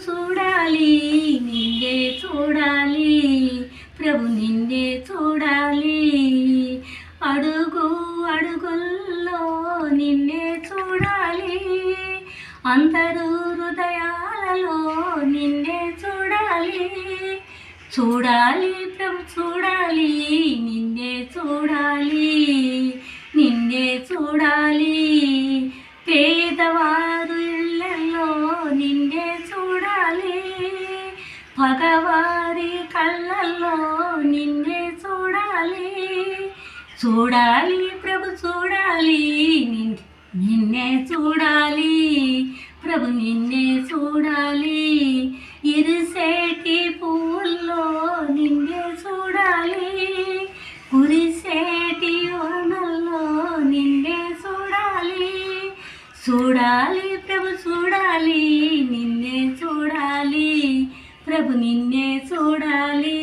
చూడాలి, నిన్నే చూడాలి, ప్రభు నిన్నే చూడాలి. అడుగు అడుగుల్లో నిన్నే చూడాలి, అందరూ హృదయాలలో నిన్నే చూడాలి. చూడాలి ప్రభు చూడాలి, నిన్నే చూడాలి, నిన్నే చూడాలి. పేదవారు ఇళ్ళల్లో నిన్నే చూడాలి, పగవారి కళ్ళల్లో నిన్నే చూడాలి. చూడాలి ప్రభు చూడాలి, నిన్నే చూడాలి, ప్రభు నిన్నే చూడాలి. ఇరిసేటి పువ్వుల్లో నిన్నే చూడాలి, కురిసేటి వనల్లో నిన్నే చూడాలి. చూడాలి ప్రభు చూడాలి, నిన్నే చూడాలి, ప్రభు నిన్నే చూడాలి.